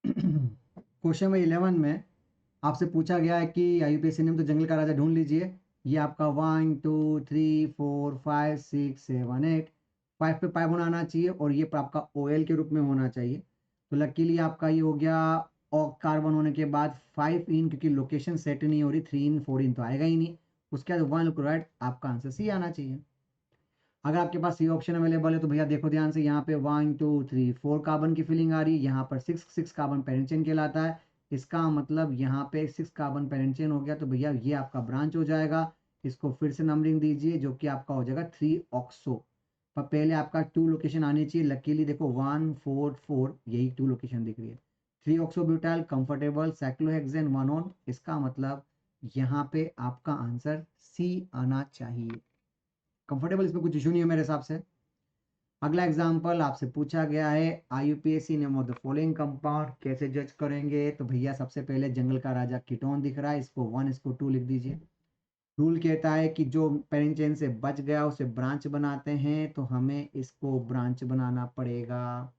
Question number 11 में आपसे पूछा गया है कि यूपीएससी ने तो जंगल का राजा ढूंढ लीजिए। ये आपका 1 2 3 4 5 6 7 8 5 पे 5 होना आना चाहिए और ये आपका ओएल के रूप में होना चाहिए। तो लकीली आपका ये हो गया। और कार्बन होने के बाद 5 इन, क्योंकि लोकेशन सेट नहीं हो रही, 3 इन 4 इन तो आएगा ही नहीं। उसके बाद 1 क्लोराइड, आपका आंसर सी आना चाहिए। अगर आपके पास सी ऑप्शन अवेलेबल है तो भैया देखो ध्यान से, यहाँ पे 1 2 3 4 कार्बन की फिलिंग आ रही है, यहाँ पर 6 कार्बन पेरेंट चेन कहलाता है। इसका मतलब यहाँ पे 6 कार्बन पेरेंट चेन हो गया, तो भैया ये आपका ब्रांच हो जाएगा। इसको फिर से नंबरिंग दीजिए, जो कि आपका हो जाएगा 3 ऑक्सो। पर पहले आपका 2 लोकेशन आनी चाहिए। लकीली देखो 1 4 4 यही 2 लोकेशन दिख रही है। 3 oxo butyl comfortable cyclohexane 1 on, इसका मतलब यहाँ पे आपका आंसर सी आना चाहिए। कंफर्टेबल, इसमें कुछ इशू नहीं है मेरे हिसाब से। अगला एग्जाम्पल आपसे पूछा गया है, IUPAC name of the following compound, कैसे जज करेंगे? तो भैया सबसे पहले जंगल का राजा कीटोन दिख रहा है, इसको 1 इसको 2 लिख दीजिए। रूल कहता है कि जो पेरेंट चेन से बच गया उसे ब्रांच बनाते हैं, तो हमें इसको ब्रांच बनाना पड़ेगा।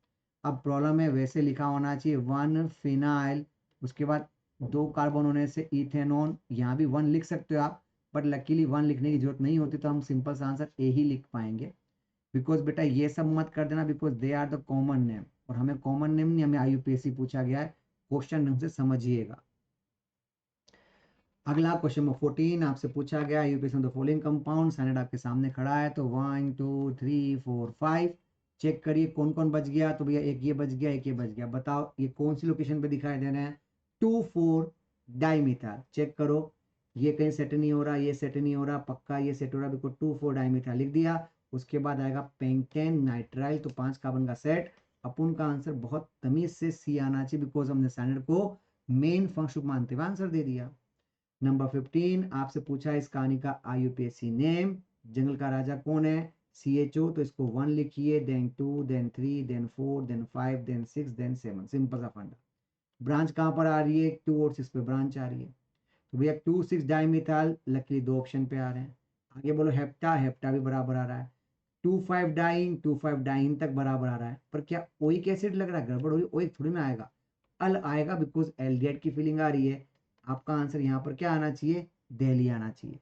अब प्रॉब्लम है, वैसे लिखा होना चाहिए 1 फिनाइल, उसके बाद 2 कार्बन होने से इथेनॉन। यहाँ भी 1 लिख सकते हो आप, बट लकीली 1 लिखने की जरूरत नहीं होती, तो हम सिंपल सा आंसर ए ही लिख पाएंगे। बिकॉज बेटा ये सब मत कर देना, because they are the common name, और हमें कॉमन नेम नहीं, हमें आईयूपीएससी पूछा गया है। क्वेश्चन ढंग से समझिएगा। अगला क्वेश्चन नंबर 14 आपसे पूछा गया, यूपीएससी में द फॉलोइंग कंपाउंड, स्टैंडर्ड आपके सामने खड़ा है, तो 1 2 3 4 5 चेक करिए कौन कौन बच गया। तो भैया एक ये बच गया, एक ये बच गया। बताओ ये कौन सी लोकेशन पे दिखाई दे रहे हैं? 2 4 डाइमिथाइल। चेक करो, ये कहीं सेट नहीं हो रहा, ये सेट नहीं हो रहा, पक्का ये सेट हो रहा, बिकॉज 2 4 डाइमिथाइल लिख दिया। उसके बाद आएगा पेंटेन नाइट्राइल, तो 5 कार्बन का सेट। अपन का आंसर बहुत तमीज से सी आना चाहिए, बिकॉज हमने स्टैंडर्ड को मेन फंक्शन मानते हुए आंसर दे दिया। नंबर 15 आपसे पूछा है इस कहानी का आईयूपीएससी नेम, जंगल का राजा कौन है? CHO, तो इसको 1 लिखिए, then 2 then 3 then 4 then 5 then 6 then 7, simple सा फंडा। ब्रांच कहाँ पर आ रही है? 2 और 6 पे ब्रांच आ रही है। तो भैया 2 6 डाइमिथाइल, लकीली 2 ऑप्शन पे आ रहे हैं। आगे बोलो हेप्टा, हेप्टा भी बराबर आ रहा है। 2 5 डाइन, 2 5 डाइन तक बराबर आ रहा है, पर क्या ओइक एसिड लग रहा है? गड़बड़ हुई, ओइक थोड़ी ना आएगा, अल आएगा, बिकॉज एल्डिहाइड की फीलिंग आ रही है। आपका आंसर यहाँ पर क्या आना चाहिए? दिल्ली आना चाहिए।